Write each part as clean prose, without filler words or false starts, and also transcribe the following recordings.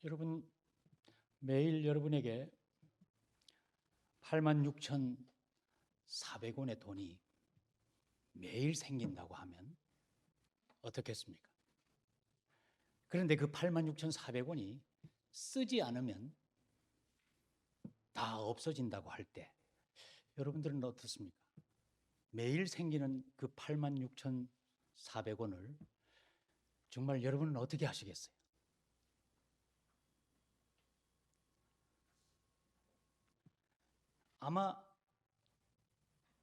여러분, 매일 여러분에게 86,400원의 돈이 매일 생긴다고 하면 어떻겠습니까? 그런데 그 86,400원이 쓰지 않으면 다 없어진다고 할 때 여러분들은 어떻습니까? 매일 생기는 그 86,400원을 정말 여러분은 어떻게 하시겠어요? 아마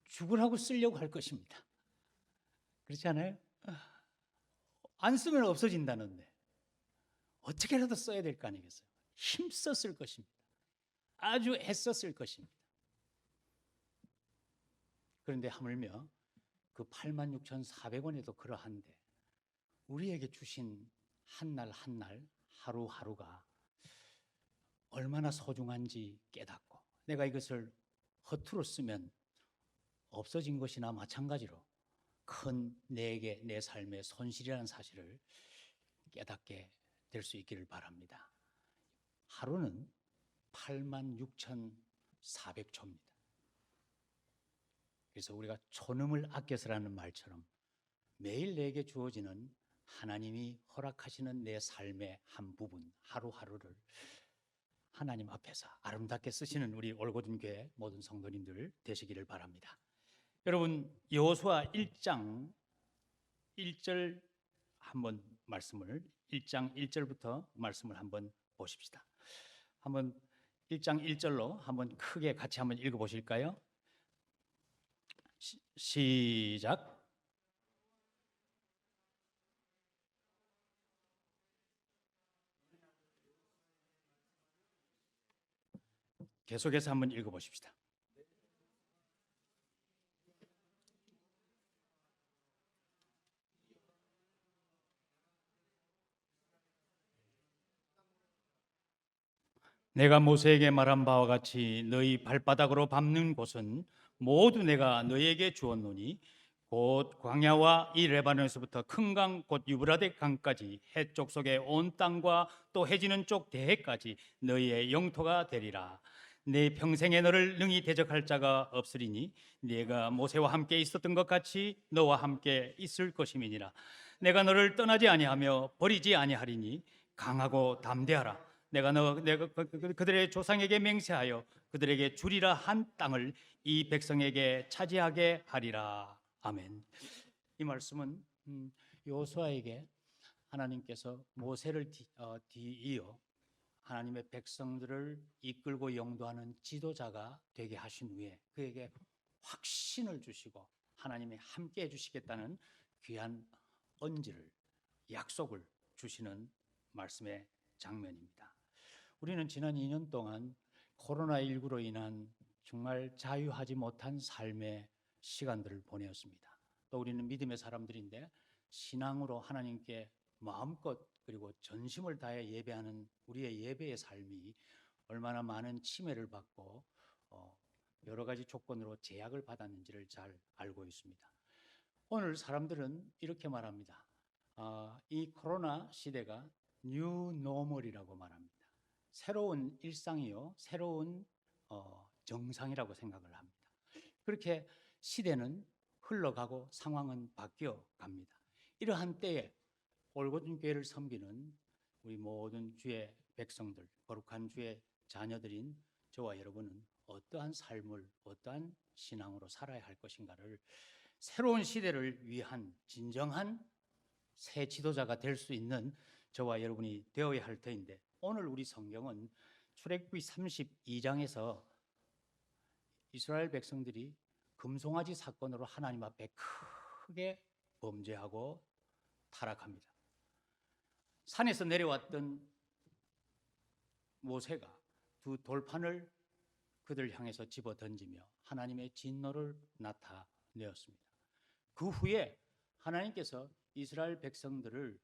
죽으라고 쓰려고 할 것입니다. 그렇지 않아요? 안 쓰면 없어진다는데 어떻게라도 써야 될 거 아니겠어요? 힘써 쓸 것입니다. 아주 애써 쓸 것입니다. 그런데 하물며 그 86,400원에도 그러한데 우리에게 주신 한 날 한 날 하루하루가 얼마나 소중한지 깨닫고 내가 이것을 허투루 쓰면 없어진 것이나 마찬가지로 큰 내게 내 삶의 손실이라는 사실을 깨닫게 될 수 있기를 바랍니다. 하루는 86,400초입니다. 그래서 우리가 초능을 아껴서라는 말처럼 매일 내게 주어지는 하나님이 허락하시는 내 삶의 한 부분 하루하루를 하나님 앞에서 아름답게 쓰시는 우리 올고든 교회 모든 성도님들 되시기를 바랍니다. 여러분, 여호수아 1장 1절 한번 말씀을 1장 1절부터 말씀을 한번 보십시다. 한번 1장 1절로 한번 크게 같이 한번 읽어 보실까요? 시작. 계속해서 한번 읽어 보십시다. 내가 모세에게 말한 바와 같이 너희 발바닥으로 밟는 곳은 모두 내가 너희에게 주었노니 곧 광야와 이 레바논에서부터 큰 강 곧 유브라데 강까지 해쪽 속의 온 땅과 또 해지는 쪽 대해까지 너희의 영토가 되리라. 내 평생에 너를 능히 대적할 자가 없으리니 네가 모세와 함께 있었던 것 같이 너와 함께 있을 것임이니라. 내가 너를 떠나지 아니하며 버리지 아니하리니 강하고 담대하라. 내가 그들의 조상에게 맹세하여 그들에게 주리라 한 땅을 이 백성에게 차지하게 하리라. 아멘. 이 말씀은 여호수아에게 하나님께서 모세를 뒤이어 하나님의 백성들을 이끌고 영도하는 지도자가 되게 하신 후에 그에게 확신을 주시고 하나님이 함께 해주시겠다는 귀한 언지를 약속을 주시는 말씀의 장면입니다. 우리는 지난 2년 동안 코로나19로 인한 정말 자유하지 못한 삶의 시간들을 보내었습니다. 또 우리는 믿음의 사람들인데 신앙으로 하나님께 마음껏 그리고 전심을 다해 예배하는 우리의 예배의 삶이 얼마나 많은 침해를 받고 여러 가지 조건으로 제약을 받았는지를 잘 알고 있습니다. 오늘 사람들은 이렇게 말합니다. 이 코로나 시대가 뉴 노멀이라고 말합니다. 새로운 일상이요, 새로운 정상이라고 생각을 합니다. 그렇게 시대는 흘러가고 상황은 바뀌어 갑니다. 이러한 때에 올고든 교회를 섬기는 우리 모든 주의 백성들, 거룩한 주의 자녀들인 저와 여러분은 어떠한 삶을, 어떠한 신앙으로 살아야 할 것인가를 새로운 시대를 위한 진정한 새 지도자가 될 수 있는 저와 여러분이 되어야 할 터인데 오늘 우리 성경은 출애굽기 32장에서 이스라엘 백성들이 금송아지 사건으로 하나님 앞에 크게 범죄하고 타락합니다. 산에서 내려왔던 모세가 두 돌판을 그들 향해서 집어 던지며 하나님의 진노를 나타내었습니다. 그 후에 하나님께서 이스라엘 백성들을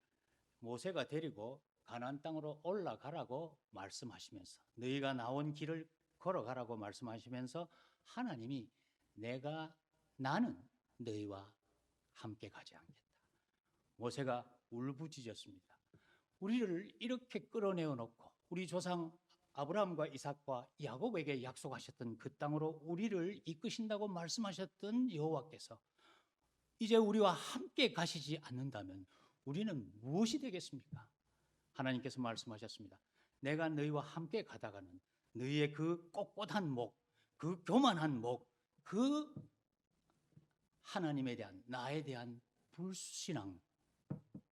모세가 데리고 가나안 땅으로 올라가라고 말씀하시면서 너희가 나온 길을 걸어가라고 말씀하시면서 하나님이 나는 너희와 함께 가지 않겠다. 모세가 울부짖었습니다. 우리를 이렇게 끌어내어 놓고 우리 조상 아브라함과 이삭과 야곱에게 약속하셨던 그 땅으로 우리를 이끄신다고 말씀하셨던 여호와께서 이제 우리와 함께 가시지 않는다면 우리는 무엇이 되겠습니까? 하나님께서 말씀하셨습니다. 내가 너희와 함께 가다가는 너희의 그 꼿꼿한 목, 그 교만한 목, 그 하나님에 대한 나에 대한 불신앙,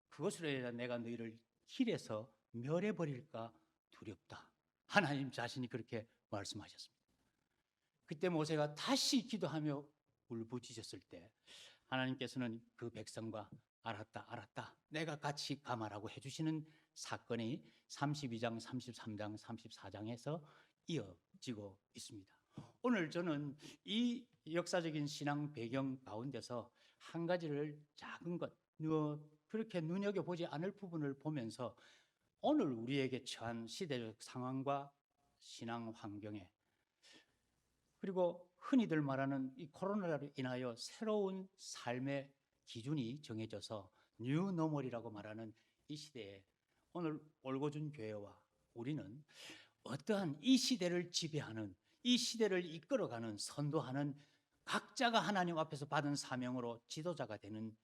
그것으로 인해 내가 너희를 길에서 멸해버릴까 두렵다. 하나님 자신이 그렇게 말씀하셨습니다. 그때 모세가 다시 기도하며 울부짖었을 때 하나님께서는 그 백성과 알았다 내가 같이 가마라고 해주시는 사건이 32장 33장 34장에서 이어지고 있습니다. 오늘 저는 이 역사적인 신앙 배경 가운데서 한 가지를 작은 것 그렇게 눈여겨보지 않을 부분을 보면서 오늘 우리에게 처한 시대적 상황과 신앙 환경에 그리고 흔히들 말하는 이 코로나로 인하여 새로운 삶의 기준이 정해져서 뉴노멀이라고 말하는 이 시대에 오늘 올고준 교회와 우리는 어떠한 이 시대를 지배하는 이 시대를 이끌어가는 선도하는 각자가 하나님 앞에서 받은 사명으로 지도자가 되는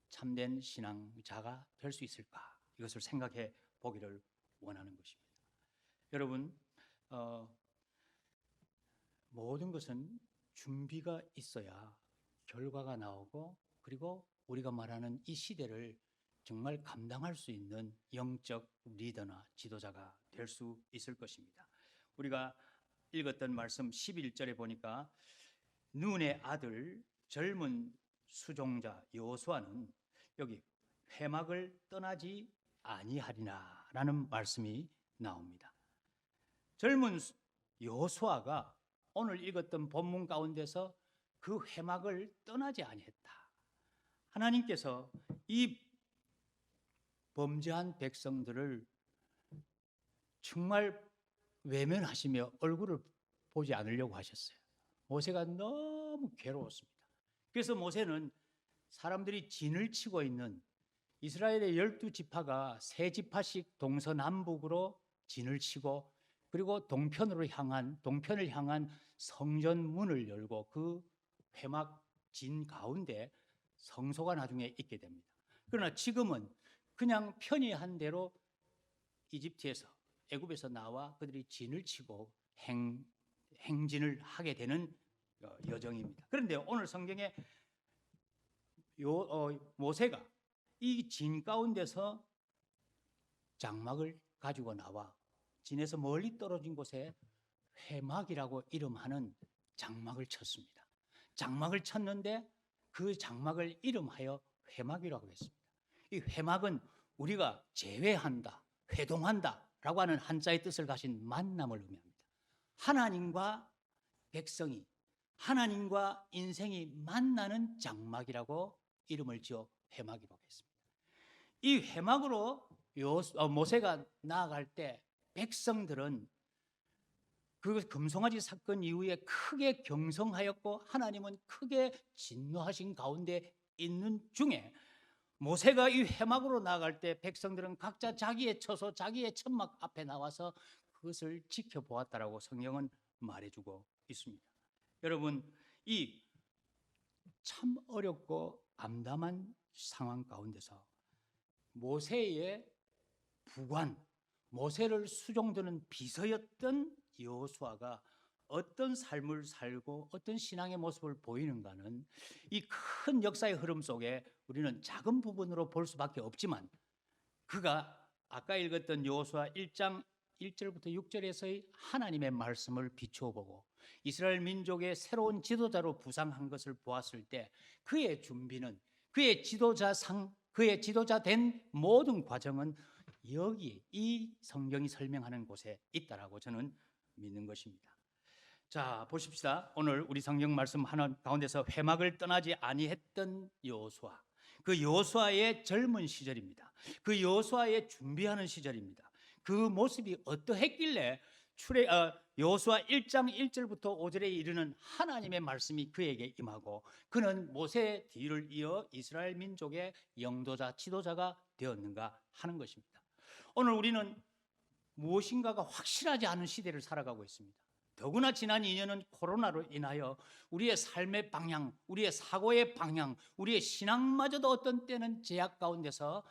참된 신앙자가 될 수 있을까? 이것을 생각해 보기를 원하는 것입니다. 여러분, 모든 것은 준비가 있어야 결과가 나오고 그리고 우리가 말하는 이 시대를 정말 감당할 수 있는 영적 리더나 지도자가 될 수 있을 것입니다. 우리가 읽었던 말씀 11절에 보니까 눈의 아들 젊은 수종자 여호수아는 여기 회막을 떠나지 아니하리라 라는 말씀이 나옵니다. 젊은 여호수아가 오늘 읽었던 본문 가운데서 그 회막을 떠나지 아니했다. 하나님께서 이 범죄한 백성들을 정말 외면하시며 얼굴을 보지 않으려고 하셨어요. 모세가 너무 괴로웠습니다. 그래서 모세는 사람들이 진을 치고 있는 이스라엘의 12지파가 3지파씩 동서남북으로 진을 치고 그리고 동편을 향한 성전 문을 열고 그 회막 진 가운데 성소가 나중에 있게 됩니다. 그러나 지금은 그냥 편의한 대로 이집트에서 애굽에서 나와 그들이 진을 치고 행진을 하게 되는 여정입니다. 그런데 오늘 성경에 모세가 이 진 가운데서 장막을 가지고 나와 진에서 멀리 떨어진 곳에 회막이라고 이름하는 장막을 쳤습니다. 장막을 쳤는데 그 장막을 이름하여 회막이라고 했습니다. 이 회막은 우리가 제외한다, 회동한다 라고 하는 한자의 뜻을 가진 만남을 의미합니다. 하나님과 백성이, 하나님과 인생이 만나는 장막이라고 이름을 지어 회막이라고 했습니다. 이 회막으로 모세가 나아갈 때 백성들은 그 금송아지 사건 이후에 크게 경성하였고 하나님은 크게 진노하신 가운데 있는 중에 모세가 이 회막으로 나아갈 때 백성들은 각자 자기의 처소, 자기의 천막 앞에 나와서 그것을 지켜보았다라고 성경은 말해주고 있습니다. 여러분, 이 참 어렵고 암담한 상황 가운데서 모세의 부관, 모세를 수종드는 비서였던 여호수아가 어떤 삶을 살고 어떤 신앙의 모습을 보이는가는 이 큰 역사의 흐름 속에 우리는 작은 부분으로 볼 수밖에 없지만 그가 아까 읽었던 여호수아 1장 1절부터 6절에서의 하나님의 말씀을 비추어 보고 이스라엘 민족의 새로운 지도자로 부상한 것을 보았을 때 그의 준비는 그의 지도자 된 모든 과정은 여기 이 성경이 설명하는 곳에 있다라고 저는 믿는 것입니다. 자, 보십시다. 오늘 우리 성경 말씀 하나 가운데서 회막을 떠나지 아니했던 여호수아, 그 여호수아의 젊은 시절입니다. 그 여호수아의 준비하는 시절입니다. 그 모습이 어떠했길래 여호수아 1장 1절부터 5절에 이르는 하나님의 말씀이 그에게 임하고 그는 모세의 뒤를 이어 이스라엘 민족의 영도자, 지도자가 되었는가 하는 것입니다. 오늘 우리는 무엇인가가 확실하지 않은 시대를 살아가고 있습니다. 더구나 지난 2년은 코로나로 인하여 우리의 삶의 방향, 우리의 사고의 방향, 우리의 신앙마저도 어떤 때는 제약 가운데서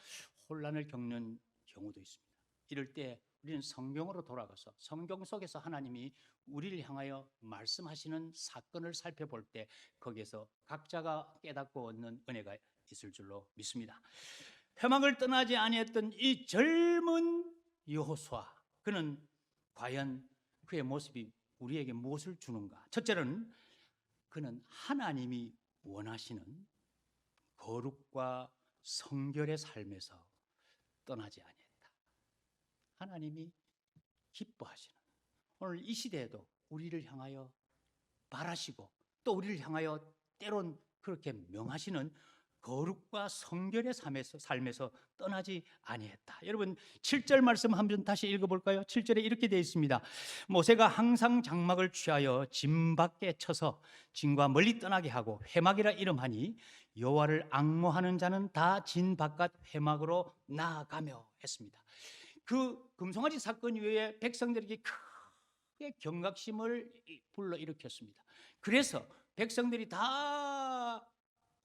혼란을 겪는 경우도 있습니다. 이럴 때 우리는 성경으로 돌아가서 성경 속에서 하나님이 우리를 향하여 말씀하시는 사건을 살펴볼 때 거기에서 각자가 깨닫고 얻는 은혜가 있을 줄로 믿습니다. 회막을 떠나지 아니했던 이 젊은 여호수아, 그는 과연 그의 모습이 우리에게 무엇을 주는가? 첫째는 그는 하나님이 원하시는 거룩과 성결의 삶에서 떠나지 아니했다. 하나님이 기뻐하시는, 오늘 이 시대에도 우리를 향하여 바라시고 또 우리를 향하여 때론 그렇게 명하시는 거룩과 성결의 삶에서 떠나지 아니했다. 여러분 7절 말씀 한번 다시 읽어볼까요? 7절에 이렇게 되어 있습니다. 모세가 항상 장막을 취하여 진 밖에 쳐서 진과 멀리 떠나게 하고 회막이라 이름하니 여호와를 앙모하는 자는 다 진 바깥 회막으로 나아가며 했습니다. 그 금송아지 사건 이후에 백성들에게 크게 경각심을 불러일으켰습니다. 그래서 백성들이 다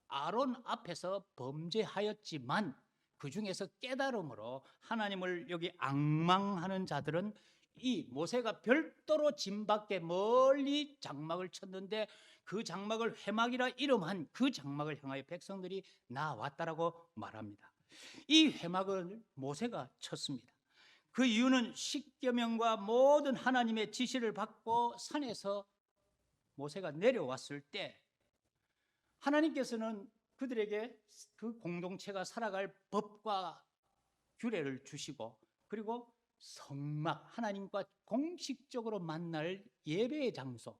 아론 앞에서 범죄하였지만 그 중에서 깨달음으로 하나님을 여기 앙망하는 자들은 이 모세가 별도로 진 밖에 멀리 장막을 쳤는데 그 장막을 회막이라 이름한 그 장막을 향하여 백성들이 나왔다라고 말합니다. 이 회막을 모세가 쳤습니다. 그 이유는 십계명과 모든 하나님의 지시를 받고 산에서 모세가 내려왔을 때 하나님께서는 그들에게 그 공동체가 살아갈 법과 규례를 주시고 그리고 성막, 하나님과 공식적으로 만날 예배의 장소,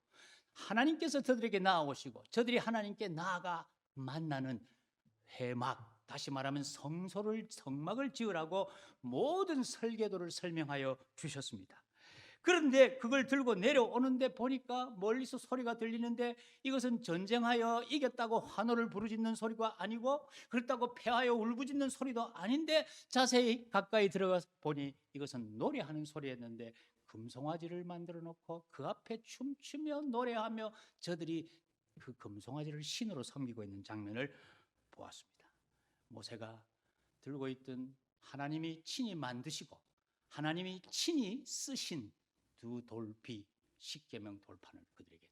하나님께서 저들에게 나아오시고 저들이 하나님께 나아가 만나는 회막, 다시 말하면 성막을 지으라고 모든 설계도를 설명하여 주셨습니다. 그런데 그걸 들고 내려오는데 보니까 멀리서 소리가 들리는데 이것은 전쟁하여 이겼다고 환호를 부르짖는 소리가 아니고 그렇다고 패하여 울부짖는 소리도 아닌데 자세히 가까이 들어가 보니 이것은 노래하는 소리였는데 금송아지를 만들어 놓고 그 앞에 춤추며 노래하며 저들이 그 금송아지를 신으로 섬기고 있는 장면을 보았습니다. 모세가 들고 있던 하나님이 친히 만드시고 하나님이 친히 쓰신 두 돌비 십계명 돌판을 그들에게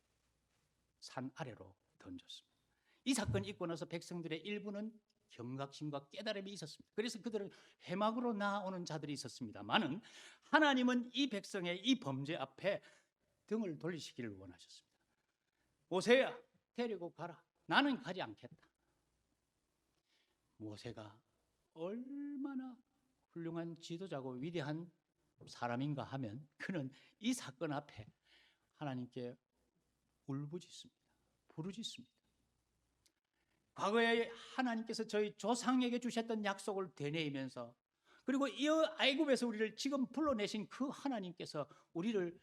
산 아래로 던졌습니다. 이 사건이 있고 나서 백성들의 일부는 경각심과 깨달음이 있었습니다. 그래서 그들은 회막으로 나오는 자들이 있었습니다만은 하나님은 이 백성의 이 범죄 앞에 등을 돌리시기를 원하셨습니다. 모세야, 데리고 가라. 나는 가지 않겠다. 모세가 얼마나 훌륭한 지도자고 위대한 사람인가 하면 그는 이 사건 앞에 하나님께 울부짖습니다. 부르짖습니다. 과거에 하나님께서 저희 조상에게 주셨던 약속을 되뇌이면서 그리고 이 애굽에서 우리를 지금 불러내신 그 하나님께서 우리를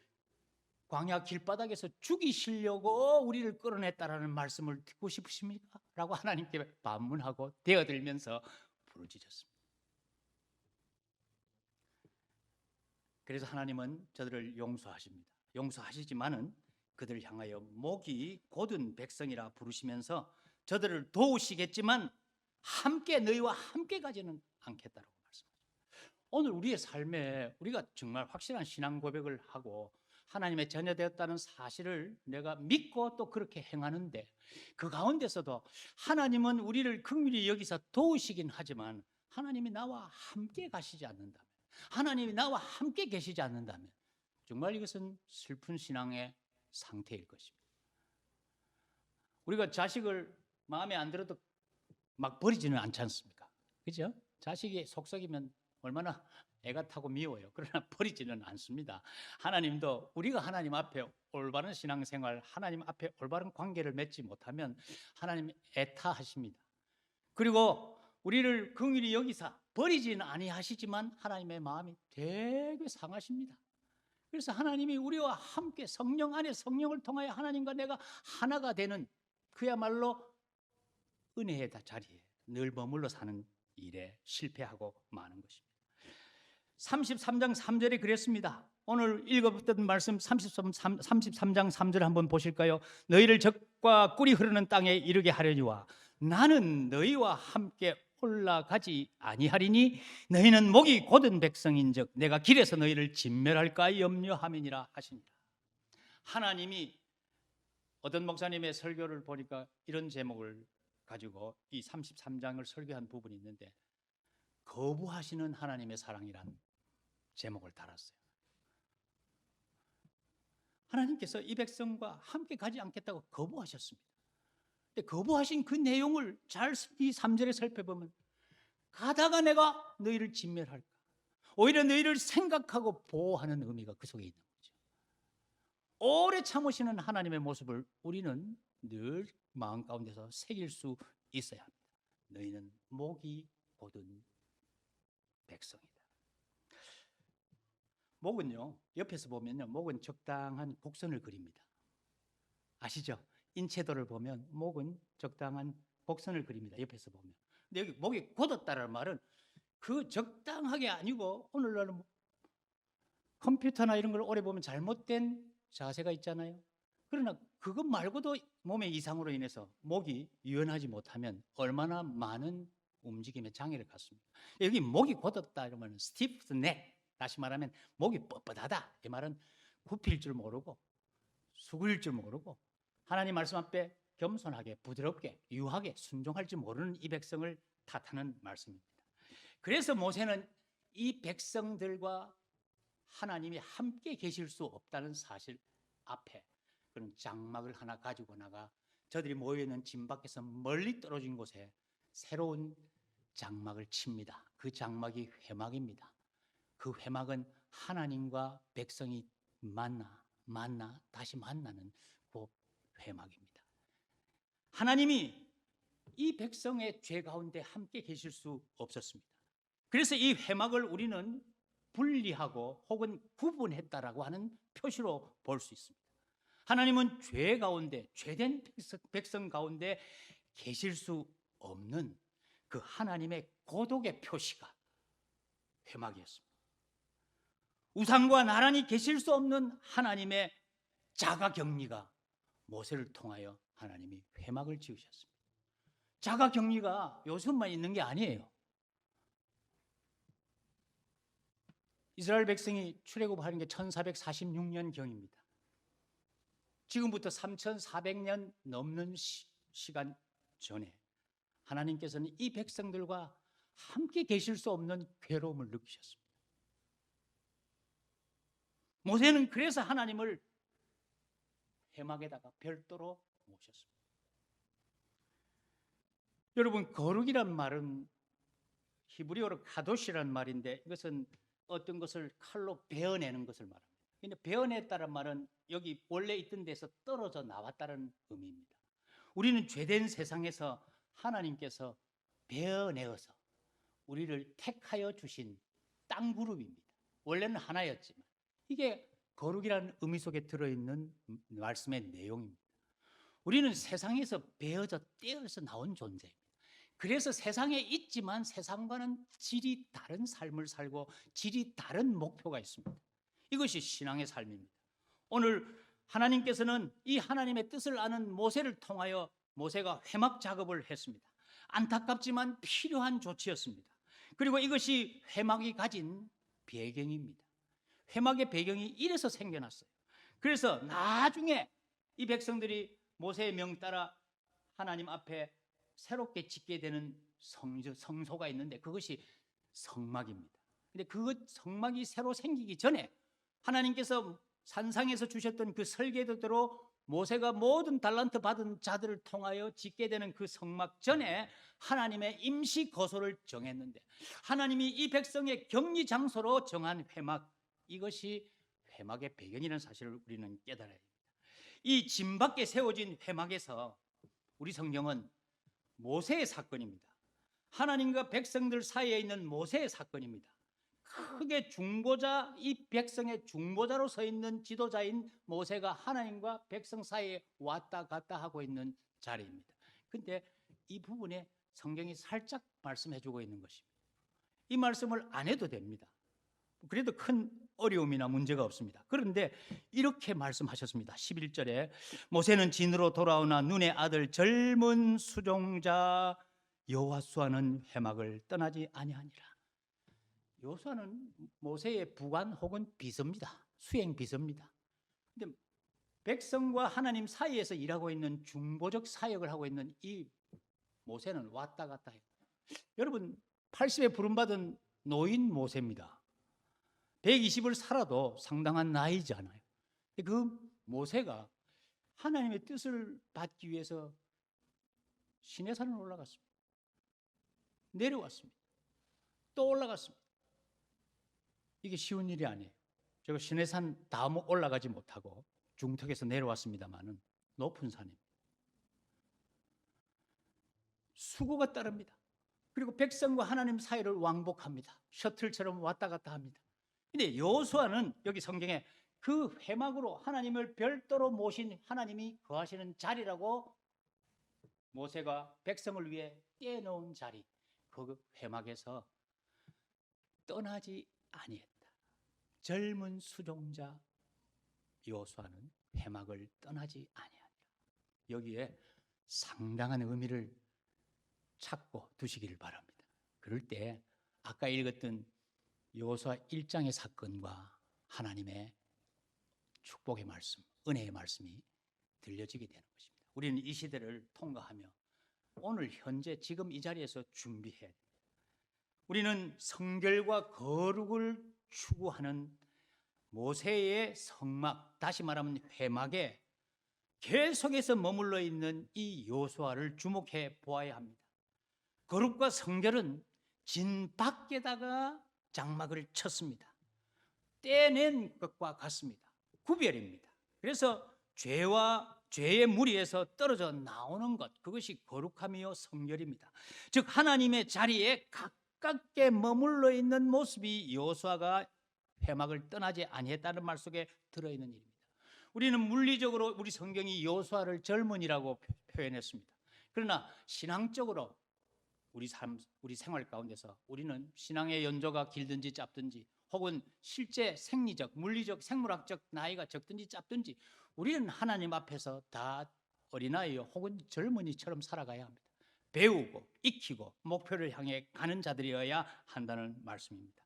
광야 길바닥에서 죽이시려고 우리를 끌어냈다라는 말씀을 듣고 싶으십니까? 라고 하나님께 반문하고 대어들면서 부르짖었습니다. 그래서 하나님은 저들을 용서하십니다. 용서하시지만은 그들을 향하여 목이 곧은 백성이라 부르시면서 저들을 도우시겠지만 함께 너희와 함께 가지는 않겠다라고 말씀하십니다. 오늘 우리의 삶에 우리가 정말 확실한 신앙 고백을 하고 하나님의 자녀되었다는 사실을 내가 믿고 또 그렇게 행하는데 그 가운데서도 하나님은 우리를 긍휼히 여기서 도우시긴 하지만 하나님이 나와 함께 가시지 않는다면, 하나님이 나와 함께 계시지 않는다면 정말 이것은 슬픈 신앙의 상태일 것입니다. 우리가 자식을 마음에 안 들어도 막 버리지는 않지 않습니까? 그죠? 자식이 속썩이면 얼마나 애가 타고 미워요. 그러나 버리지는 않습니다. 하나님도 우리가 하나님 앞에 올바른 신앙생활, 하나님 앞에 올바른 관계를 맺지 못하면 하나님 애타하십니다. 그리고 우리를 긍휼히 여기사 버리지는 아니하시지만 하나님의 마음이 되게 상하십니다. 그래서 하나님이 우리와 함께 성령 안에 성령을 통하여 하나님과 내가 하나가 되는 그야말로 은혜의 자리에 늘 머물러 사는 일에 실패하고 마는 것입니다. 33장 3절에 그랬습니다. 오늘 읽었던 말씀 33장 3절 한번 보실까요? 너희를 적과 꿀이 흐르는 땅에 이르게 하려니와 나는 너희와 함께 올라가지 아니하리니 너희는 목이 곧은 백성인즉 내가 길에서 너희를 진멸할까 염려함이니라 하시니라. 하나님이 어떤 목사님의 설교를 보니까 이런 제목을 가지고 이 33장을 설교한 부분이 있는데, 거부하시는 하나님의 사랑이란 제목을 달았어요. 하나님께서 이 백성과 함께 가지 않겠다고 거부하셨습니다. 근데 거부하신 그 내용을 잘 이 3절에 살펴보면, 가다가 내가 너희를 진멸할까, 오히려 너희를 생각하고 보호하는 의미가 그 속에 있는 거죠. 오래 참으시는 하나님의 모습을 우리는 늘 마음 가운데서 새길 수 있어야 합니다. 너희는 목이 곧은 백성이다. 목은요, 옆에서 보면요, 목은 적당한 곡선을 그립니다. 아시죠? 인체도를 보면 목은 적당한 곡선을 그립니다. 옆에서 보면. 근데 여기 목이 곧었다는 말은 그 적당하게 아니고, 오늘날은 컴퓨터나 이런 걸 오래 보면 잘못된 자세가 있잖아요. 그러나 그것 말고도 몸의 이상으로 인해서 목이 유연하지 못하면 얼마나 많은 움직임에 장애를 갖습니까? 여기 목이 곧었다 이러면 스티프 넥, 다시 말하면 목이 뻣뻣하다, 이 말은 굽힐 줄 모르고 수그릴 줄 모르고 하나님 말씀 앞에 겸손하게 부드럽게 유하게 순종할 줄 모르는 이 백성을 탓하는 말씀입니다. 그래서 모세는 이 백성들과 하나님이 함께 계실 수 없다는 사실 앞에 그런 장막을 하나 가지고 나가 저들이 모여있는 진 밖에서 멀리 떨어진 곳에 새로운 장막을 칩니다. 그 장막이 회막입니다. 그 회막은 하나님과 백성이 만나 다시 만나는 그 회막입니다. 하나님이 이 백성의 죄 가운데 함께 계실 수 없었습니다. 그래서 이 회막을 우리는 분리하고 혹은 구분했다라고 하는 표시로 볼 수 있습니다. 하나님은 죄 가운데, 죄된 백성 가운데 계실 수 없는 그 하나님의 고독의 표시가 회막이었습니다. 우상과 나란히 계실 수 없는 하나님의 자가격리가 모세를 통하여 하나님이 회막을 지으셨습니다. 자가격리가 요즘만 있는 게 아니에요. 이스라엘 백성이 출애굽하는 게 1446년경입니다. 지금부터 3400년 넘는 시간 전에 하나님께서는 이 백성들과 함께 계실 수 없는 괴로움을 느끼셨습니다. 모세는 그래서 하나님을 회막에다가 별도로 모셨습니다. 여러분, 거룩이란 말은 히브리어로 카도시라는 말인데, 이것은 어떤 것을 칼로 베어내는 것을 말합니다. 근데 베어냈다는 말은 여기 원래 있던 데서 떨어져 나왔다는 의미입니다. 우리는 죄된 세상에서 하나님께서 베어내어서 우리를 택하여 주신 땅 그룹입니다. 원래는 하나였지만 이게 거룩이라는 의미 속에 들어있는 말씀의 내용입니다. 우리는 세상에서 베어져 떼어서 나온 존재입니다. 그래서 세상에 있지만 세상과는 질이 다른 삶을 살고 질이 다른 목표가 있습니다. 이것이 신앙의 삶입니다. 오늘 하나님께서는 이 하나님의 뜻을 아는 모세를 통하여 모세가 회막 작업을 했습니다. 안타깝지만 필요한 조치였습니다. 그리고 이것이 회막이 가진 배경입니다. 회막의 배경이 이래서 생겨났어요. 그래서 나중에 이 백성들이 모세의 명 따라 하나님 앞에 새롭게 짓게 되는 성소가 있는데 그것이 성막입니다. 근데 그 성막이 새로 생기기 전에 하나님께서 산상에서 주셨던 그 설계도대로 모세가 모든 달란트 받은 자들을 통하여 짓게 되는 그 성막 전에 하나님의 임시 거소를 정했는데, 하나님이 이 백성의 격리 장소로 정한 회막, 이것이 회막의 배경이라는 사실을 우리는 깨달아야 합니다. 이 진 밖에 세워진 회막에서 우리 성경은 모세의 사건입니다. 하나님과 백성들 사이에 있는 모세의 사건입니다. 크게 중보자, 이 백성의 중보자로 서 있는 지도자인 모세가 하나님과 백성 사이에 왔다 갔다 하고 있는 자리입니다. 근데 이 부분에 성경이 살짝 말씀해 주고 있는 것입니다. 이 말씀을 안 해도 됩니다. 그래도 큰 어려움이나 문제가 없습니다. 그런데 이렇게 말씀하셨습니다. 11절에 모세는 진으로 돌아오나 눈의 아들 젊은 수종자 여호수아는 회막을 떠나지 아니하니라. 여호수아는 모세의 부관 혹은 비서입니다. 수행 비서입니다. 근데 백성과 하나님 사이에서 일하고 있는 중보적 사역을 하고 있는 이 모세는 왔다 갔다 해요. 여러분 80에 부름받은 노인 모세입니다. 120을 살아도 상당한 나이잖아요. 그 모세가 하나님의 뜻을 받기 위해서 시내산을 올라갔습니다. 내려왔습니다. 또 올라갔습니다. 이게 쉬운 일이 아니에요. 제가 시내산 다 올라가지 못하고 중턱에서 내려왔습니다만은 높은 산입니다. 수고가 따릅니다. 그리고 백성과 하나님 사이를 왕복합니다. 셔틀처럼 왔다 갔다 합니다. 근데 여호수아는 여기 성경에 그 회막으로 하나님을 별도로 모신 하나님이 거하시는 자리라고 모세가 백성을 위해 떼어놓은 자리, 그 회막에서 떠나지 아니했다. 젊은 수종자 여호수아는 회막을 떠나지 아니하니라. 여기에 상당한 의미를 찾고 두시기를 바랍니다. 그럴 때 아까 읽었던 여호수아 1장의 사건과 하나님의 축복의 말씀, 은혜의 말씀이 들려지게 되는 것입니다. 우리는 이 시대를 통과하며 오늘 현재 지금 이 자리에서 준비해야 됩니다. 우리는 성결과 거룩을 추구하는 모세의 성막, 다시 말하면 회막에 계속해서 머물러 있는 이 여호수아를 주목해 보아야 합니다. 거룩과 성결은 진 밖에다가 장막을 쳤습니다. 떼낸 것과 같습니다. 구별입니다. 그래서 죄의 무리에서 떨어져 나오는 것, 그것이 거룩함이요 성결입니다. 즉 하나님의 자리에 가깝게 머물러 있는 모습이 여호수아가 회막을 떠나지 아니했다는 말 속에 들어있는 일입니다. 우리는 물리적으로 우리 성경이 여호수아를 젊은이라고 표현했습니다. 그러나 신앙적으로 우리 생활 가운데서 우리는 신앙의 연조가 길든지 짧든지 혹은 실제 생리적, 물리적, 생물학적 나이가 적든지 짧든지 우리는 하나님 앞에서 다 어린아이 혹은 젊은이처럼 살아가야 합니다. 배우고 익히고 목표를 향해 가는 자들이어야 한다는 말씀입니다.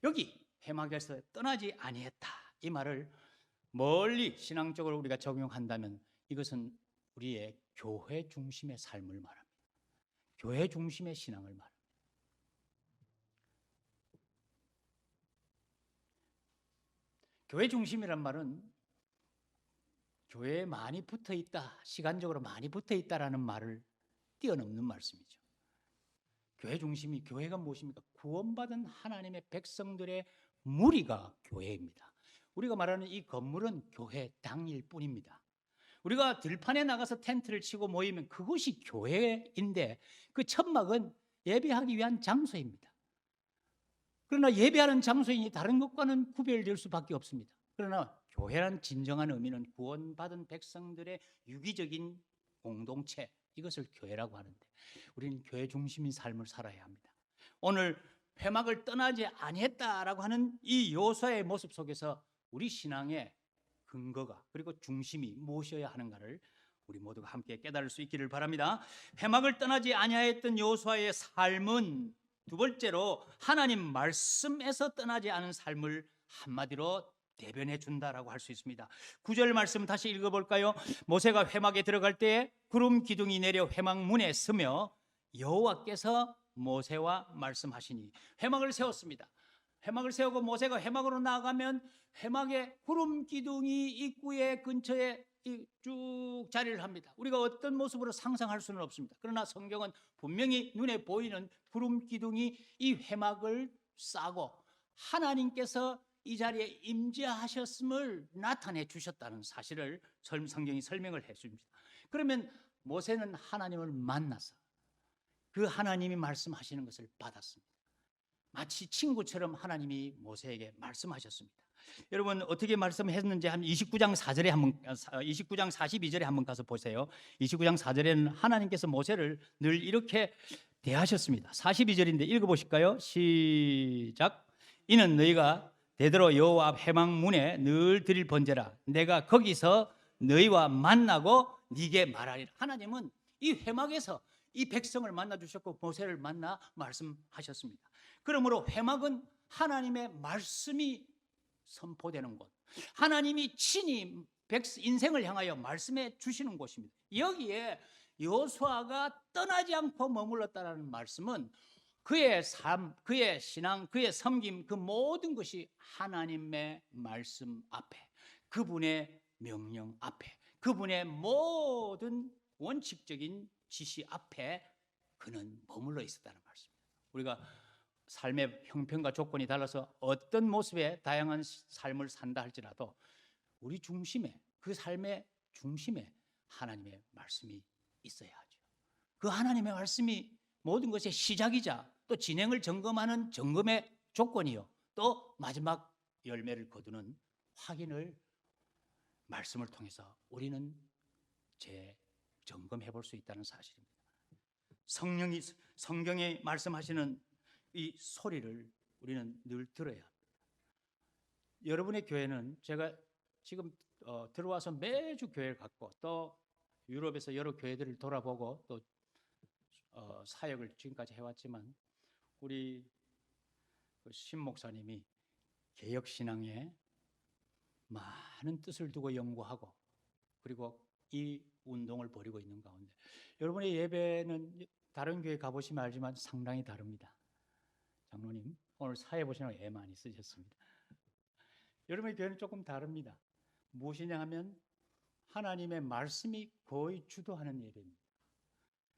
여기 회막에서 떠나지 아니했다, 이 말을 멀리 신앙적으로 우리가 적용한다면 이것은 우리의 교회 중심의 삶을 말합니다. 교회 중심의 신앙을 말합니다. 교회 중심이란 말은 교회에 많이 붙어 있다, 시간적으로 많이 붙어 있다라는 말을 뛰어넘는 말씀이죠. 교회 중심이, 교회가 무엇입니까? 구원받은 하나님의 백성들의 무리가 교회입니다. 우리가 말하는 이 건물은 교회 당일 뿐입니다. 우리가 들판에 나가서 텐트를 치고 모이면 그것이 교회인데 그 천막은 예배하기 위한 장소입니다. 그러나 예배하는 장소이니 다른 것과는 구별될 수밖에 없습니다. 그러나 교회란 진정한 의미는 구원받은 백성들의 유기적인 공동체, 이것을 교회라고 하는데 우리는 교회 중심인 삶을 살아야 합니다. 오늘 회막을 떠나지 아니했다라고 하는 이 여호수아의 모습 속에서 우리 신앙의 근거가 그리고 중심이 무엇이어야 하는가를 우리 모두가 함께 깨달을 수 있기를 바랍니다. 회막을 떠나지 아니하였던 여호수아의 삶은 두 번째로 하나님 말씀에서 떠나지 않은 삶을 한마디로 대변해 준다라고 할 수 있습니다. 9절 말씀 다시 읽어볼까요? 모세가 회막에 들어갈 때 구름 기둥이 내려 회막 문에 서며 여호와께서 모세와 말씀하시니, 회막을 세웠습니다. 회막을 세우고 모세가 회막으로 나아가면 회막에 구름 기둥이 입구에 근처에 쭉 자리를 합니다. 우리가 어떤 모습으로 상상할 수는 없습니다. 그러나 성경은 분명히 눈에 보이는 구름 기둥이 이 회막을 싸고 하나님께서 이 자리에 임재하셨음을 나타내 주셨다는 사실을 성경이 설명을 해 줍니다. 그러면 모세는 하나님을 만나서 그 하나님이 말씀하시는 것을 받았습니다. 마치 친구처럼 하나님이 모세에게 말씀하셨습니다. 여러분 어떻게 말씀했는지 한 29장 42절에 한번 가서 보세요. 29장 4절에는 하나님께서 모세를 늘 이렇게 대하셨습니다. 42절인데 읽어보실까요? 시작. 이는 너희가 되도록 여호와 앞 회막 문에 늘 드릴 번제라. 내가 거기서 너희와 만나고 네게 말하리라. 하나님은 이 회막에서 이 백성을 만나 주셨고 모세를 만나 말씀하셨습니다. 그러므로 회막은 하나님의 말씀이 선포되는 곳, 하나님이 친히 인생을 향하여 말씀해 주시는 곳입니다. 여기에 여호수아가 떠나지 않고 머물렀다는 말씀은 그의 삶, 그의 신앙, 그의 섬김, 그 모든 것이 하나님의 말씀 앞에, 그분의 명령 앞에, 그분의 모든 원칙적인 지시 앞에 그는 머물러 있었다는 말씀입니다. 우리가 삶의 형편과 조건이 달라서 어떤 모습의 다양한 삶을 산다 할지라도 우리 중심에, 그 삶의 중심에 하나님의 말씀이 있어야 하죠. 그 하나님의 말씀이 모든 것의 시작이자 또 진행을 점검하는 점검의 조건이요, 또 마지막 열매를 거두는 확인을 말씀을 통해서 우리는 재점검해 볼 수 있다는 사실입니다. 성경에 말씀하시는 이 소리를 우리는 늘 들어야 합니다. 여러분의 교회는 제가 지금 들어와서 매주 교회를 갔고 또 유럽에서 여러 교회들을 돌아보고 또 사역을 지금까지 해왔지만 우리 신 목사님이 개혁신앙에 많은 뜻을 두고 연구하고 그리고 이 운동을 벌이고 있는 가운데 여러분의 예배는 다른 교회 가보시면 알지만 상당히 다릅니다. 장로님 오늘 사회 보시느라 애 많이 쓰셨습니다. 여러분의 교회는 조금 다릅니다. 무엇이냐 하면 하나님의 말씀이 거의 주도하는 예배입니다.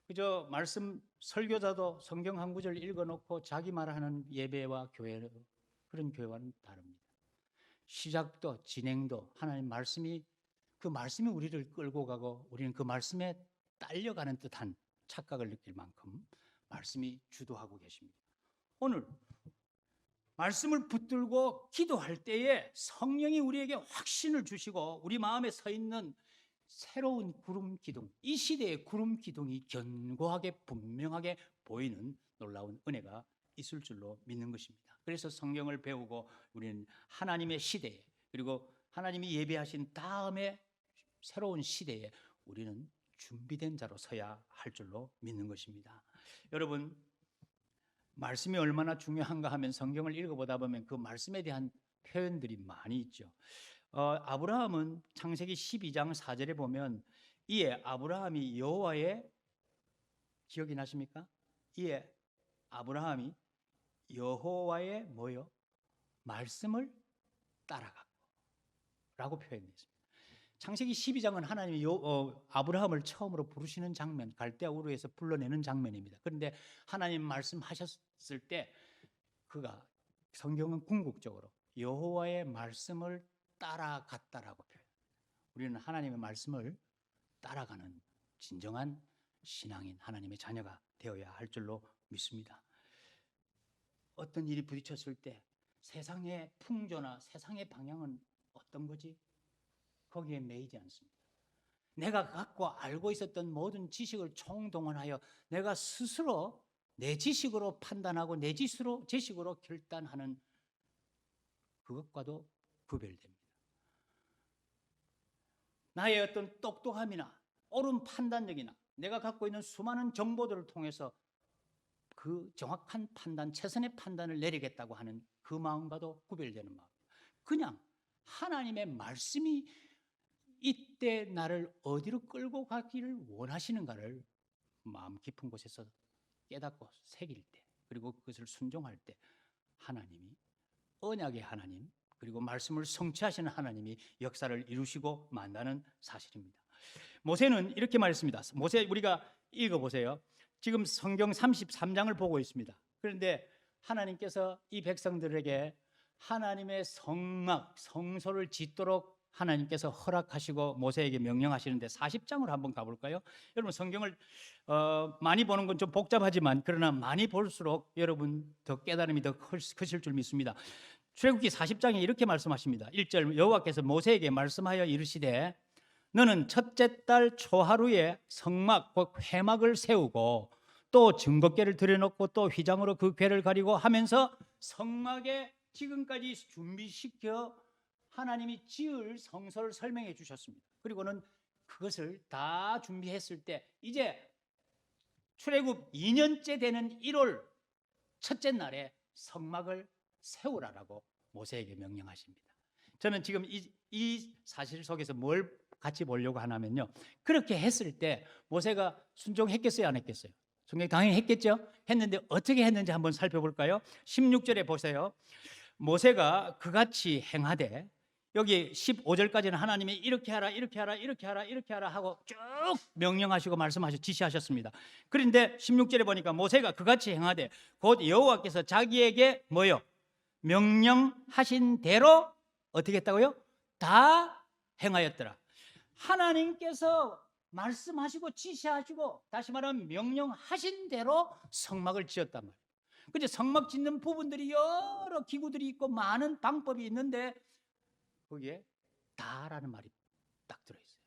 그저 말씀 설교자도 성경 한 구절 읽어놓고 자기 말하는 예배와 교회, 그런 교회와는 다릅니다. 시작도 진행도 하나님 말씀이, 그 말씀이 우리를 끌고 가고 우리는 그 말씀에 딸려가는 듯한 착각을 느낄 만큼 말씀이 주도하고 계십니다. 오늘 말씀을 붙들고 기도할 때에 성령이 우리에게 확신을 주시고 우리 마음에 서 있는 새로운 구름 기둥, 이 시대의 구름 기둥이 견고하게 분명하게 보이는 놀라운 은혜가 있을 줄로 믿는 것입니다. 그래서 성경을 배우고 우리는 하나님의 시대에, 그리고 하나님이 예배하신 다음에 새로운 시대에 우리는 준비된 자로 서야 할 줄로 믿는 것입니다. 여러분, 말씀이 얼마나 중요한가 하면 성경을 읽어보다 보면 그 말씀에 대한 표현들이 많이 있죠. 아브라함은 창세기 12장 4절에 보면 이에 아브라함이 여호와의, 기억이 나십니까? 이에 아브라함이 여호와의 뭐요? 말씀을 따라갔고 라고 표현했습니다. 창세기 12장은 하나님이 아브라함을 처음으로 부르시는 장면, 갈대아 우르에서 불러내는 장면입니다. 그런데 하나님 말씀하셨을 때 그가, 성경은 궁극적으로 여호와의 말씀을 따라갔다라고 표현합니다. 우리는 하나님의 말씀을 따라가는 진정한 신앙인 하나님의 자녀가 되어야 할 줄로 믿습니다. 어떤 일이 부딪혔을 때 세상의 풍조나 세상의 방향은 어떤 거지? 거기에 매이지 않습니다. 내가 갖고 알고 있었던 모든 지식을 총동원하여 내가 스스로 내 지식으로 판단하고 내 지식으로 결단하는 그것과도 구별됩니다. 나의 어떤 똑똑함이나 옳은 판단력이나 내가 갖고 있는 수많은 정보들을 통해서 그 정확한 판단, 최선의 판단을 내리겠다고 하는 그 마음과도 구별되는 마음. 그냥 하나님의 말씀이 이때 나를 어디로 끌고 가기를 원하시는가를 마음 깊은 곳에서 깨닫고 새길 때, 그리고 그것을 순종할 때 하나님이, 언약의 하나님, 그리고 말씀을 성취하시는 하나님이 역사를 이루시고 만다는 사실입니다. 모세는 이렇게 말했습니다. 모세 우리가 읽어보세요. 지금 성경 33장을 보고 있습니다. 그런데 하나님께서 이 백성들에게 하나님의 성막, 성소를 짓도록 하나님께서 허락하시고 모세에게 명령하시는데 40장으로 한번 가볼까요? 여러분 성경을 많이 보는 건 좀 복잡하지만 그러나 많이 볼수록 여러분 더 깨달음이 더 크실 줄 믿습니다. 출애굽기 40장에 이렇게 말씀하십니다. 1절 여호와께서 모세에게 말씀하여 이르시되 너는 첫째 달 초하루에 성막 곧 회막을 세우고 또 증거궤를 들여놓고 또 휘장으로 그 궤를 가리고 하면서 성막의 지금까지 준비시켜 하나님이 지을 성소를 설명해 주셨습니다. 그리고는 그것을 다 준비했을 때 이제 출애굽 2년째 되는 1월 첫째 날에 성막을 세우라라고 모세에게 명령하십니다. 저는 지금 이 사실 속에서 뭘 같이 보려고 하냐면요, 그렇게 했을 때 모세가 순종했겠어요, 안 했겠어요? 순종 당연히 했겠죠. 했는데 어떻게 했는지 한번 살펴볼까요? 16절에 보세요. 모세가 그같이 행하되, 여기 15절까지는 하나님이 이렇게 하라, 이렇게 하라, 이렇게 하라, 이렇게 하라 하고 쭉 명령하시고 말씀하시고 지시하셨습니다. 그런데 16절에 보니까 모세가 그같이 행하되 곧 여호와께서 자기에게 뭐요? 명령하신 대로 어떻게 했다고요? 다 행하였더라. 하나님께서 말씀하시고 지시하시고, 다시 말하면 명령하신 대로 성막을 지었단 말이에요. 근데 성막 짓는 부분들이 여러 기구들이 있고 많은 방법이 있는데 거기에 다라는 말이 딱 들어있어요.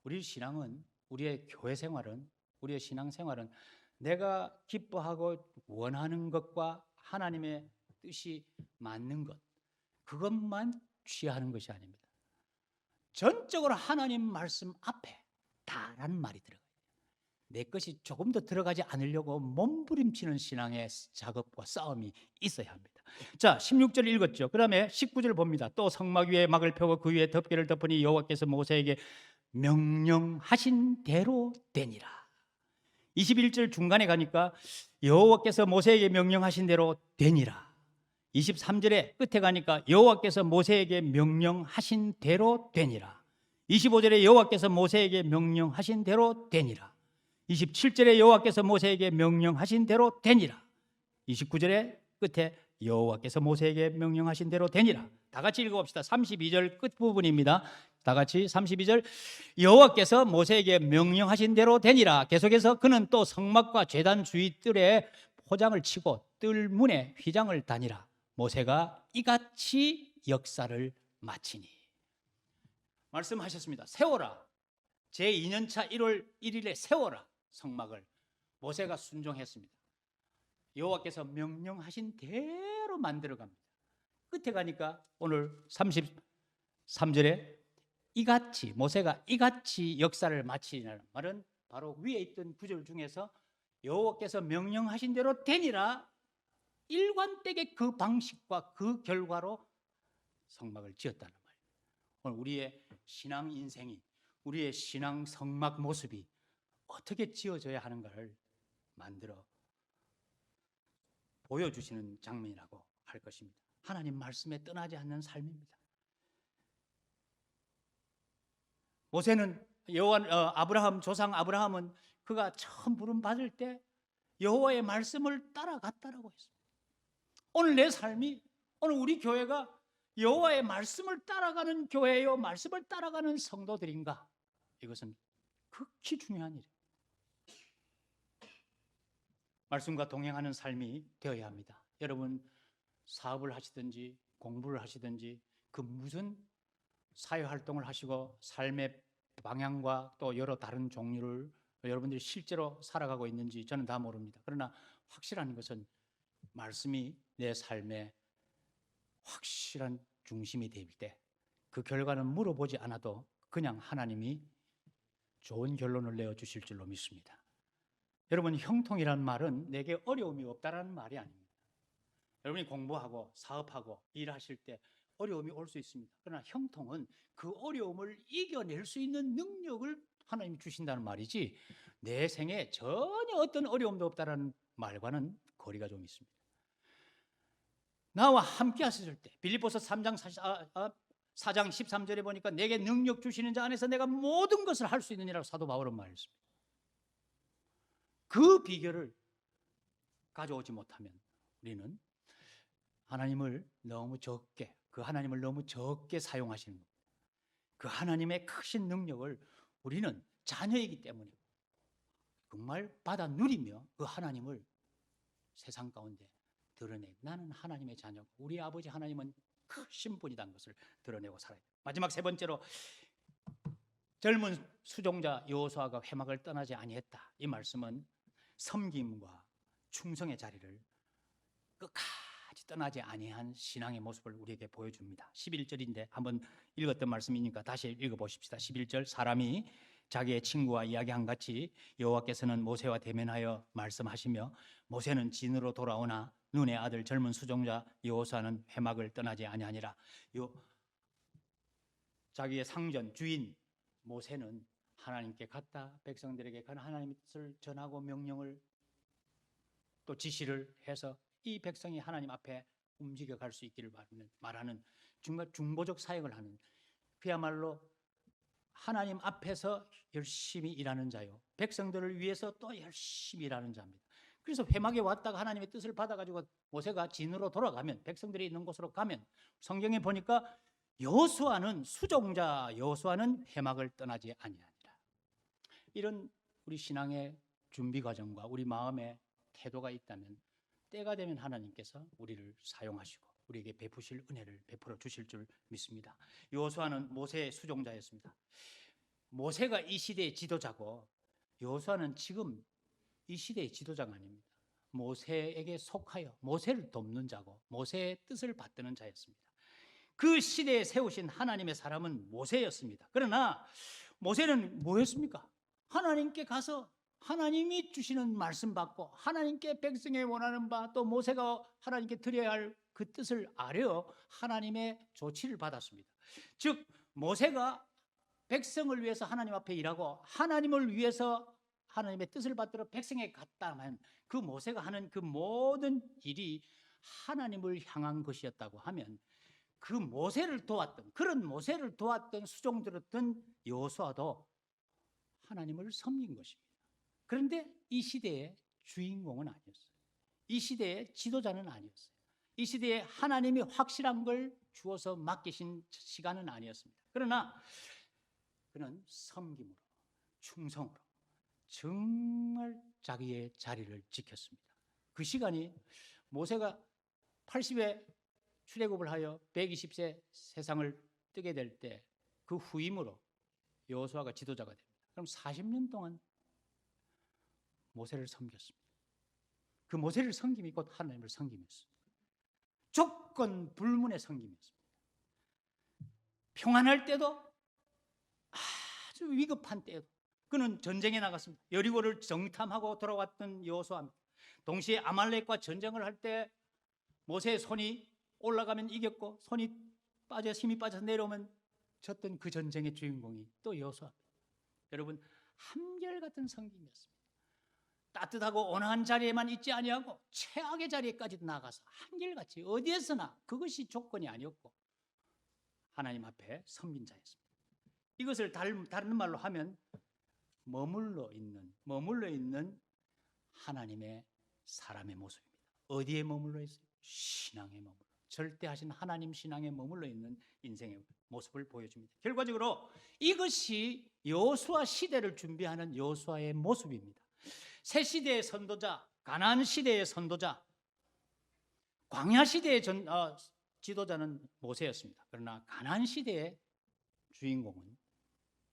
우리 신앙은, 우리의 교회 생활은, 우리의 신앙 생활은 내가 기뻐하고 원하는 것과 하나님의 뜻이 맞는 것, 그것만 취하는 것이 아닙니다. 전적으로 하나님 말씀 앞에 다라는 말이 들어가요. 내 것이 조금 더 들어가지 않으려고 몸부림치는 신앙의 작업과 싸움이 있어야 합니다. 자, 16절 읽었죠. 그 다음에 19절 봅니다. 또 성막 위에 막을 펴고 그 위에 덮개를 덮으니 여호와께서 모세에게 명령하신 대로 되니라. 21절 중간에 가니까 여호와께서 모세에게 명령하신 대로 되니라. 23절에 끝에 가니까 여호와께서 모세에게 명령하신 대로 되니라. 25절에 여호와께서 모세에게 명령하신 대로 되니라. 27절에 여호와께서 모세에게 명령하신 대로 되니라. 29절에 끝에 여호와께서 모세에게 명령하신 대로 되니라. 다 같이 읽어봅시다. 32절 끝부분입니다. 다 같이 32절 여호와께서 모세에게 명령하신 대로 되니라. 계속해서 그는 또 성막과 제단 주위 뜰에 포장을 치고 뜰 문에 휘장을 다니라. 모세가 이같이 역사를 마치니. 말씀하셨습니다. 세워라. 제2년차 1월 1일에 세워라. 성막을. 모세가 순종했습니다. 여호와께서 명령하신 대로 만들어갑니다. 끝에 가니까 오늘 33절에 이같이, 모세가 이같이 역사를 마치라는 말은 바로 위에 있던 구절 중에서 여호와께서 명령하신 대로 되니라, 일관되게 그 방식과 그 결과로 성막을 지었다는 말이에요. 오늘 우리의 신앙 인생이, 우리의 신앙 성막 모습이 어떻게 지어져야 하는가를 만들어 보여주시는 장면이라고 할 것입니다. 하나님 말씀에 떠나지 않는 삶입니다. 모세는 아브라함 조상 아브라함은 그가 처음 부름 받을 때 여호와의 말씀을 따라갔다라고 했습니다. 오늘 내 삶이, 오늘 우리 교회가 여호와의 말씀을 따라가는 교회요, 말씀을 따라가는 성도들인가? 이것은 극히 중요한 일이에요. 말씀과 동행하는 삶이 되어야 합니다. 여러분, 사업을 하시든지 공부를 하시든지 그 무슨 사회활동을 하시고 삶의 방향과 또 여러 다른 종류를 여러분들이 실제로 살아가고 있는지 저는 다 모릅니다. 그러나 확실한 것은 말씀이 내 삶의 확실한 중심이 될 때 그 결과는 물어보지 않아도 그냥 하나님이 좋은 결론을 내어주실 줄로 믿습니다. 여러분, 형통이라는 말은 내게 어려움이 없다라는 말이 아닙니다. 여러분이 공부하고 사업하고 일하실 때 어려움이 올 수 있습니다. 그러나 형통은 그 어려움을 이겨낼 수 있는 능력을 하나님이 주신다는 말이지, 내 생에 전혀 어떤 어려움도 없다라는 말과는 거리가 좀 있습니다. 나와 함께 하셨을 때, 빌립보서 4장 13절에 보니까 내게 능력 주시는 자 안에서 내가 모든 것을 할 수 있느니라고 사도 바울은 말했습니다. 그 비결을 가져오지 못하면 우리는 하나님을 너무 적게, 그 하나님을 너무 적게 사용하시는 겁니다. 그 하나님의 크신 능력을 우리는 자녀이기 때문에 정말 받아 누리며 그 하나님을 세상 가운데 드러내, 나는 하나님의 자녀고 우리 아버지 하나님은 크신 분이라는 것을 드러내고 살아야 돼요. 마지막 세 번째로, 젊은 수종자 여호수아가 회막을 떠나지 아니했다. 이 말씀은 섬김과 충성의 자리를 끝까지 끝까지 떠나지 아니한 신앙의 모습을 우리에게 보여줍니다. 11절인데 한번 읽었던 말씀이니까 다시 읽어보십시다. 11절, 사람이 자기의 친구와 이야기한 같이 여호와께서는 모세와 대면하여 말씀하시며 모세는 진으로 돌아오나 눈의 아들 젊은 수종자 여호수아는 회막을 떠나지 아니하니라. 자기의 상전 주인 모세는 하나님께 갔다 백성들에게 하나님의 뜻을 전하고 명령을 또 지시를 해서 이 백성이 하나님 앞에 움직여 갈 수 있기를 말하는 중보적 사역을 하는, 그야말로 하나님 앞에서 열심히 일하는 자요, 백성들을 위해서 또 열심히 일하는 자입니다. 그래서 회막에 왔다가 하나님의 뜻을 받아가지고 모세가 진으로 돌아가면, 백성들이 있는 곳으로 가면, 성경에 보니까 여호수아는 수종자 여호수아는 회막을 떠나지 아니하니라. 이런 우리 신앙의 준비 과정과 우리 마음의 태도가 있다면 때가 되면 하나님께서 우리를 사용하시고 우리에게 베푸실 은혜를 베풀어 주실 줄 믿습니다. 여호수아는 모세의 수종자였습니다. 모세가 이 시대의 지도자고 여호수아는 지금 이 시대의 지도자가 아닙니다. 모세에게 속하여 모세를 돕는 자고 모세의 뜻을 받드는 자였습니다. 그 시대에 세우신 하나님의 사람은 모세였습니다. 그러나 모세는 뭐였습니까? 하나님께 가서 하나님이 주시는 말씀 받고 하나님께 백성이 원하는 바, 또 모세가 하나님께 드려야 할 그 뜻을 아뢰어 하나님의 조치를 받았습니다. 즉 모세가 백성을 위해서 하나님 앞에 일하고 하나님을 위해서 하나님의 뜻을 받들어 백성에 갔다면 그 모세가 하는 그 모든 일이 하나님을 향한 것이었다고 하면 그 모세를 도왔던, 그런 모세를 도왔던 수종들었던 여호수아도 하나님을 섬긴 것입니다. 그런데 이 시대의 주인공은 아니었어요. 이 시대의 지도자는 아니었어요. 이 시대에 하나님이 확실한 걸 주어서 맡기신 시간은 아니었습니다. 그러나 그는 섬김으로, 충성으로 정말 자기의 자리를 지켰습니다. 그 시간이 모세가 80에 출애굽을 하여 120세 세상을 뜨게 될 때 그 후임으로 여호수아가 지도자가 됩니다. 그럼 40년 동안 모세를 섬겼습니다. 그 모세를 섬김이 곧 하나님을 섬김이었습니다. 조건 불문의 섬김이었습니다. 평안할 때도 아주 위급한 때에도 그는 전쟁에 나갔습니다. 여리고를 정탐하고 돌아왔던 여호수아입니다. 동시에 아말렉과 전쟁을 할 때 모세의 손이 올라가면 이겼고 손이 빠져 힘이 빠져서 내려오면 졌던 그 전쟁의 주인공이 또 여호수아입니다. 여러분, 한결같은 섬김이었습니다. 따뜻하고 온화한 자리에만 있지 아니하고 최악의 자리에까지 나가서 한결같이 어디에서나, 그것이 조건이 아니었고 하나님 앞에 섬긴 자였습니다. 이것을 다른 말로 하면 머물러 있는 하나님의 사람의 모습입니다. 어디에 머물러 있어요? 신앙에 머물러, 절대하신 하나님 신앙에 머물러 있는 인생의 모습을 보여줍니다. 결과적으로 이것이 여호수아 시대를 준비하는 여호수아의 모습입니다. 새 시대의 선도자, 가나안 시대의 선도자, 광야 시대의 지도자는 모세였습니다. 그러나 가나안 시대의 주인공은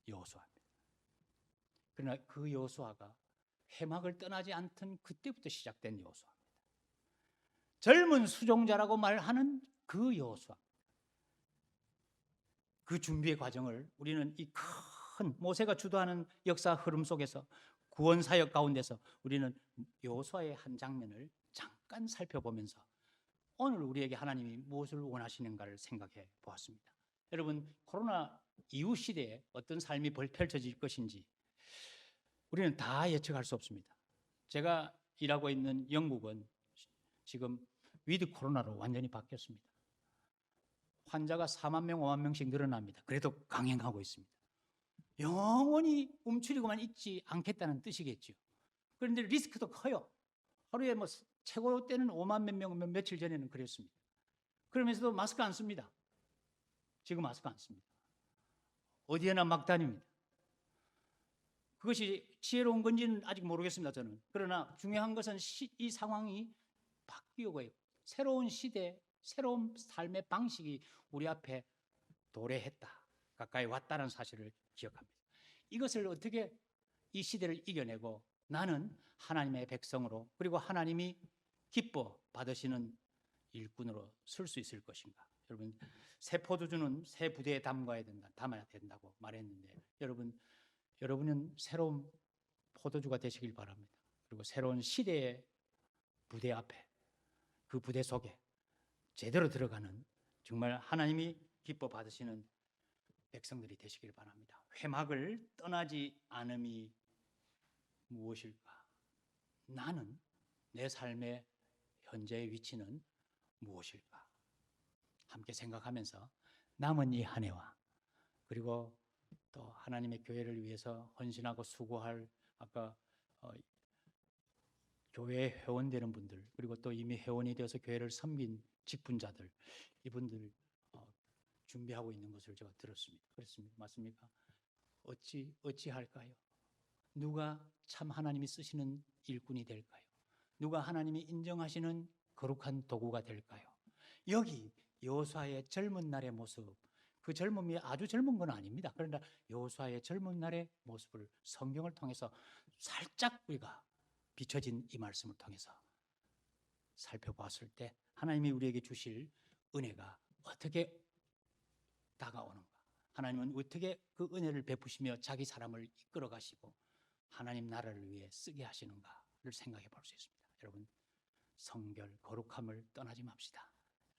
여호수아입니다. 그러나 그 여호수아가 회막을 떠나지 않던 그때부터 시작된 여호수아입니다. 젊은 수종자라고 말하는 그 여호수아, 그 준비의 과정을 우리는 이 큰 모세가 주도하는 역사 흐름 속에서 구원 사역 가운데서 우리는 여호수아의 한 장면을 잠깐 살펴보면서 오늘 우리에게 하나님이 무엇을 원하시는가를 생각해 보았습니다. 여러분, 코로나 이후 시대에 어떤 삶이 펼쳐질 것인지 우리는 다 예측할 수 없습니다. 제가 일하고 있는 영국은 지금 위드 코로나로 완전히 바뀌었습니다. 환자가 4만 명, 5만 명씩 늘어납니다. 그래도 강행하고 있습니다. 영원히 움츠리고만 있지 않겠다는 뜻이겠죠. 그런데 리스크도 커요. 하루에 최고 때는 5만 몇 명, 며칠 전에는 그랬습니다. 그러면서도 마스크 안 씁니다. 지금 마스크 안 씁니다. 어디에나 막 다닙니다. 그것이 지혜로운 건지는 아직 모르겠습니다, 저는. 그러나 중요한 것은 이 상황이 바뀌고 새로운 시대, 새로운 삶의 방식이 우리 앞에 도래했다, 가까이 왔다는 사실을 기억합니다. 이것을 어떻게 이 시대를 이겨내고 나는 하나님의 백성으로, 그리고 하나님이 기뻐 받으시는 일꾼으로 쓸 수 있을 것인가? 여러분, 새 포도주는 새 부대에 담아야 된다고 말했는데 여러분은 새로운 포도주가 되시길 바랍니다. 그리고 새로운 시대의 부대 앞에 그 부대 속에 제대로 들어가는 정말 하나님이 기뻐 받으시는 백성들이 되시길 바랍니다. 회막을 떠나지 않음이 무엇일까? 나는 내 삶의 현재의 위치는 무엇일까? 함께 생각하면서 남은 이 한 해와 그리고 또 하나님의 교회를 위해서 헌신하고 수고할 아까 교회 회원되는 분들 그리고 또 이미 회원이 되어서 교회를 섬긴 직분자들 이분들 준비하고 있는 것을 제가 들었습니다. 그렇습니다. 맞습니까? 어찌할까요? 누가 참 하나님이 쓰시는 일꾼이 될까요? 누가 하나님이 인정하시는 거룩한 도구가 될까요? 여기 여호수아의 젊은 날의 모습, 그 젊음이 아주 젊은 건 아닙니다. 그러나 여호수아의 젊은 날의 모습을 성경을 통해서 살짝 우리가 비춰진 이 말씀을 통해서 살펴봤을 때 하나님이 우리에게 주실 은혜가 어떻게 다가오는가? 하나님은 어떻게 그 은혜를 베푸시며 자기 사람을 이끌어 가시고 하나님 나라를 위해 쓰게 하시는가를 생각해 볼 수 있습니다. 여러분, 성결, 거룩함을 떠나지 맙시다.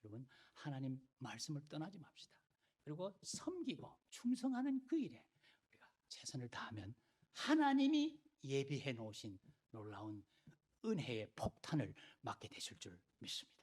여러분, 하나님 말씀을 떠나지 맙시다. 그리고 섬기고 충성하는 그 일에 우리가 최선을 다하면 하나님이 예비해 놓으신 놀라운 은혜의 폭탄을 맞게 되실 줄 믿습니다.